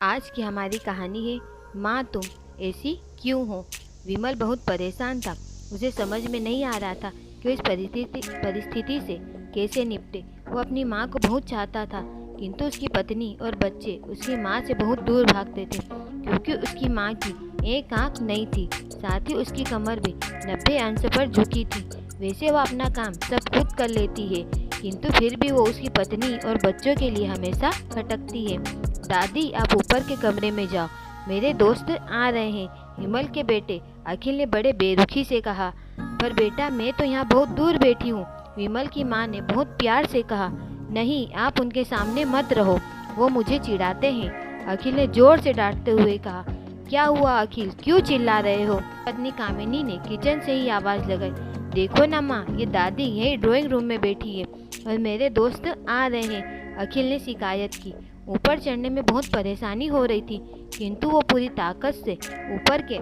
आज की हमारी कहानी है माँ तुम ऐसी क्यों हो। विमल बहुत परेशान था। उसे समझ में नहीं आ रहा था कि वो इस परिस्थिति से कैसे निपटे। वो अपनी माँ को बहुत चाहता था, किंतु उसकी पत्नी और बच्चे उसकी माँ से बहुत दूर भागते थे, क्योंकि उसकी माँ की एक आंख नहीं थी, साथ ही उसकी कमर भी 90 अंश पर झुकी थी। वैसे वो अपना काम सब खुद कर लेती है, किंतु फिर भी वो उसकी पत्नी और बच्चों के लिए हमेशा खटकती है। दादी, आप ऊपर के कमरे में जाओ, मेरे दोस्त आ रहे हैं, हिमल के बेटे अखिल ने बड़े बेरुखी से कहा। पर बेटा, मैं तो यहाँ बहुत दूर बैठी हूँ, विमल की माँ ने बहुत प्यार से कहा। नहीं, आप उनके सामने मत रहो, वो मुझे चिढ़ाते हैं, अखिल ने जोर से डांटते हुए कहा। क्या हुआ अखिल, क्यों चिल्ला रहे हो? पत्नी कामिनी ने किचन से ही आवाज लगाई। देखो ना माँ, ये दादी यही ड्राइंग रूम में बैठी है और मेरे दोस्त आ रहे हैं, अखिल ने शिकायत की। ऊपर चढ़ने में बहुत परेशानी हो रही थी, किंतु वो पूरी ताकत से ऊपर के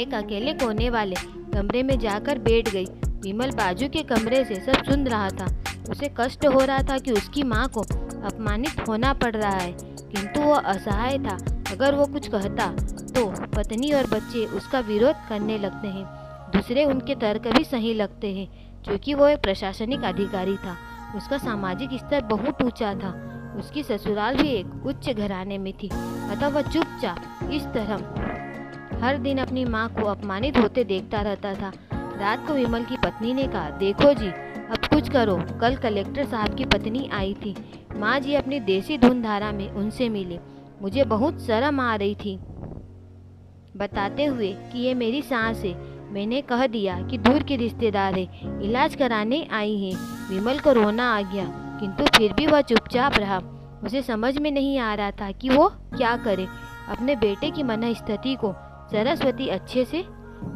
एक अकेले कोने वाले कमरे में जाकर बैठ गई। विमल बाजू के कमरे से सब सुन रहा था। उसे कष्ट हो रहा था कि उसकी माँ को अपमानित होना पड़ रहा है, किंतु वो असहाय था। अगर वो कुछ कहता तो पत्नी और बच्चे उसका विरोध करने लगते हैं। दूसरे उनके तर्क भी सही लगते हैं, क्योंकि वो एक प्रशासनिक अधिकारी था। उसका सामाजिक स्तर बहुत ऊंचा था। उसकी ससुराल भी एक उच्च घराने में थी, अतः वह चुपचाप इस तरह हर दिन अपनी माँ को अपमानित होते देखता रहता था। रात को विमल की पत्नी ने कहा, देखो जी, अब कुछ करो। कल कलेक्टर साहब की पत्नी आई थी, माँ जी अपनी देसी धुन धारा में उनसे मिले। मुझे बहुत शर्म आ रही थी, बताते हुए कि ये मेरी सास है। मैंने कह दिया कि दूर की रिश्तेदार है, इलाज कराने आई है। विमल को रोना आ गया, किंतु फिर भी वह चुपचाप रहा। उसे समझ में नहीं आ रहा था कि वो क्या करे। अपने बेटे की मनःस्थिति को सरस्वती अच्छे से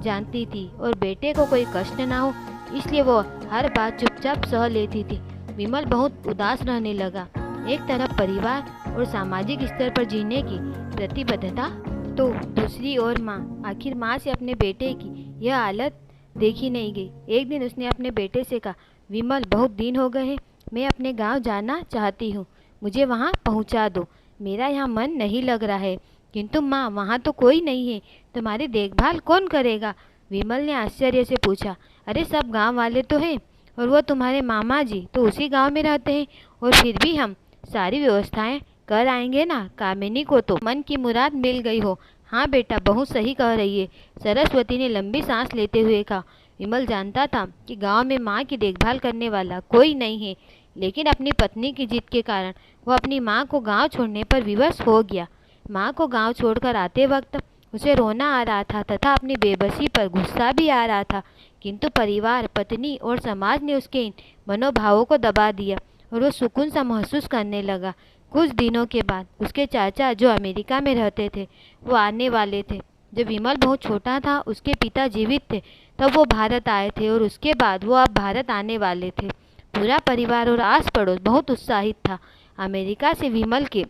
जानती थी और बेटे को कोई कष्ट ना हो, इसलिए वो हर बात चुपचाप सह लेती थी। विमल बहुत उदास रहने लगा। एक तरफ परिवार और सामाजिक स्तर पर जीने की प्रतिबद्धता, तो दूसरी ओर माँ। आखिर माँ से अपने बेटे की यह हालत देखी नहीं गई। एक दिन उसने अपने बेटे से कहा, विमल, बहुत दिन हो गए हैं, मैं अपने गांव जाना चाहती हूँ, मुझे वहाँ पहुँचा दो। मेरा यहाँ मन नहीं लग रहा है। किंतु माँ, वहाँ तो कोई नहीं है, तुम्हारी देखभाल कौन करेगा? विमल ने आश्चर्य से पूछा। अरे, सब गांव वाले तो हैं, और वो तुम्हारे मामा जी तो उसी गांव में रहते हैं, और फिर भी हम सारी व्यवस्थाएं कर आएंगे ना। कामिनी को तो मन की मुराद मिल गई हो। हाँ बेटा, बहुत सही कह रही है, सरस्वती ने लंबी सांस लेते हुए कहा। विमल जानता था कि गांव में माँ की देखभाल करने वाला कोई नहीं है, लेकिन अपनी पत्नी की जिद के कारण वह अपनी माँ को गांव छोड़ने पर विवश हो गया। माँ को गांव छोड़कर आते वक्त उसे रोना आ रहा था तथा अपनी बेबसी पर गुस्सा भी आ रहा था, किंतु परिवार, पत्नी और समाज ने उसके इन मनोभावों को दबा दिया और वो सुकून सा महसूस करने लगा। कुछ दिनों के बाद उसके चाचा, जो अमेरिका में रहते थे, वो आने वाले थे। जब विमल बहुत छोटा था, उसके पिता जीवित थे, तब वो भारत आए थे और उसके बाद वो अब भारत आने वाले थे। पूरा परिवार और आस पड़ोस बहुत उत्साहित था। अमेरिका से विमल के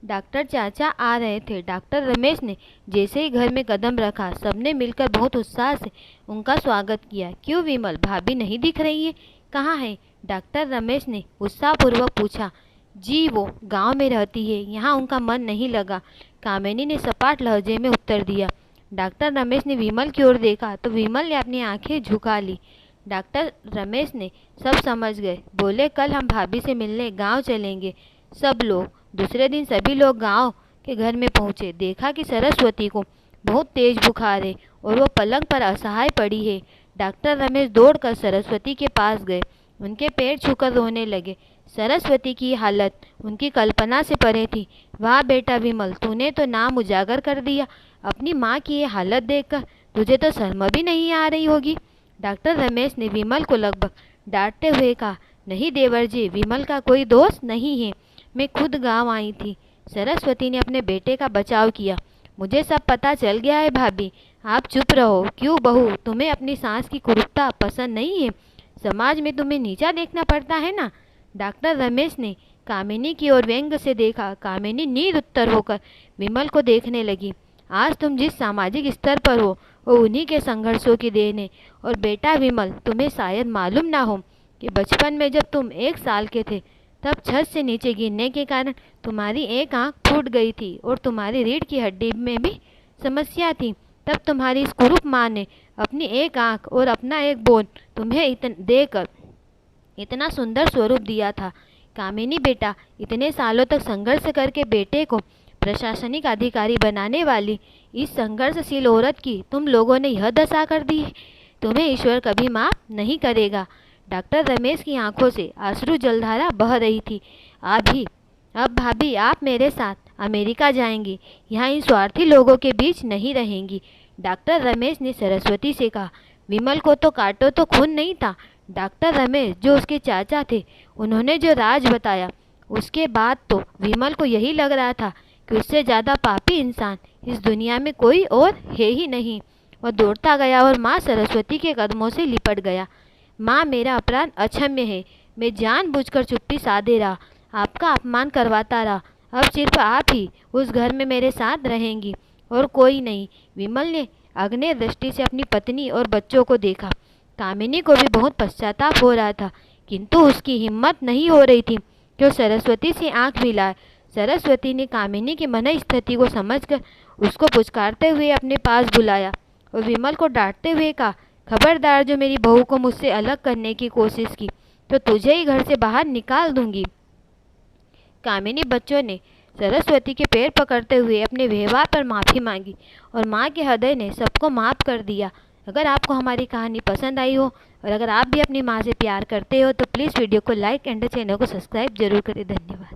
डॉक्टर चाचा आ रहे थे। डॉक्टर रमेश ने जैसे ही घर में कदम रखा, सबने मिलकर बहुत उत्साह से उनका स्वागत किया। क्यों विमल, भाभी नहीं दिख रही है, कहाँ है? डॉक्टर रमेश ने उत्साहपूर्वक पूछा। जी, वो गांव में रहती है, यहाँ उनका मन नहीं लगा, कामिनी ने सपाट लहजे में उत्तर दिया। डॉक्टर रमेश ने विमल की ओर देखा तो विमल ने अपनी आंखें झुका ली। डॉक्टर रमेश ने सब समझ गए, बोले, कल हम भाभी से मिलने गांव चलेंगे। सब लोग दूसरे दिन सभी लोग गांव के घर में पहुंचे। देखा कि सरस्वती को बहुत तेज बुखार है और वो पलंग पर असहाय पड़ी है। डॉक्टर रमेश दौड़कर सरस्वती के पास गए, उनके पैर छूकर रोने लगे। सरस्वती की हालत उनकी कल्पना से परे थी। वाह बेटा विमल, तूने तो नाम उजागर कर दिया। अपनी माँ की ये हालत देखकर तुझे तो शर्म भी नहीं आ रही होगी। डॉक्टर रमेश ने विमल को लगभग डांटते हुए कहा। नहीं देवर जी, विमल का कोई दोष नहीं है, मैं खुद गांव आई थी। सरस्वती ने अपने बेटे का बचाव किया। मुझे सब पता चल गया है भाभी, आप चुप रहो। क्यों बहू, तुम्हें अपनी सास की कुरूपता पसंद नहीं है? समाज में तुम्हें नीचा देखना पड़ता है ना? डॉक्टर रमेश ने कामिनी की ओर व्यंग से देखा। कामिनी निरुत्तर होकर विमल को देखने लगी। आज तुम जिस सामाजिक स्तर पर हो, वो उन्हीं के संघर्षों की देन है। और बेटा विमल, तुम्हें शायद मालूम ना हो कि बचपन में जब तुम 1 साल के थे, तब छत से नीचे गिरने के कारण तुम्हारी एक आंख फूट गई थी और तुम्हारी रीढ़ की हड्डी में भी समस्या थी। तब तुम्हारी इस कुरूप माँ ने अपनी एक आंख और अपना एक बोन तुम्हें देकर इतना सुंदर स्वरूप दिया था। कामिनी बेटा, इतने सालों तक संघर्ष करके बेटे को प्रशासनिक अधिकारी बनाने वाली इस संघर्षशील औरत की तुम लोगों ने यह दशा कर दी है। तुम्हें ईश्वर कभी माफ नहीं करेगा। डॉक्टर रमेश की आंखों से आंसू जलधारा बह रही थी। अब भाभी आप मेरे साथ अमेरिका जाएंगी, यहाँ इन स्वार्थी लोगों के बीच नहीं रहेंगी। डॉक्टर रमेश ने सरस्वती से कहा। विमल को तो काटो तो खून नहीं था। डॉक्टर रमेश जो उसके चाचा थे, उन्होंने जो राज बताया उसके बाद तो विमल को यही लग रहा था कि उससे ज़्यादा पापी इंसान इस दुनिया में कोई और है ही नहीं। वह दौड़ता गया और माँ सरस्वती के कदमों से लिपट गया। माँ, मेरा अपराध अक्षम्य है। मैं जानबूझकर चुप्पी साधे रहा, आपका अपमान करवाता रहा। अब सिर्फ आप ही उस घर में मेरे साथ रहेंगी और कोई नहीं। विमल ने अग्नि दृष्टि से अपनी पत्नी और बच्चों को देखा। कामिनी को भी बहुत पश्चाताप हो रहा था, किंतु उसकी हिम्मत नहीं हो रही थी कि वो सरस्वती से आंख मिलाए। सरस्वती ने कामिनी की मन स्थिति को समझकर उसको पुचकारते हुए अपने पास बुलाया और विमल को डांटते हुए कहा, खबरदार, जो मेरी बहू को मुझसे अलग करने की कोशिश की तो तुझे ही घर से बाहर निकाल दूंगी। कामिनी बच्चों ने सरस्वती के पैर पकड़ते हुए अपने व्यवहार पर माफ़ी मांगी और माँ के हृदय ने सबको माफ़ कर दिया। अगर आपको हमारी कहानी पसंद आई हो और अगर आप भी अपनी माँ से प्यार करते हो तो प्लीज़ वीडियो को लाइक एंड चैनल को सब्सक्राइब जरूर करें। धन्यवाद।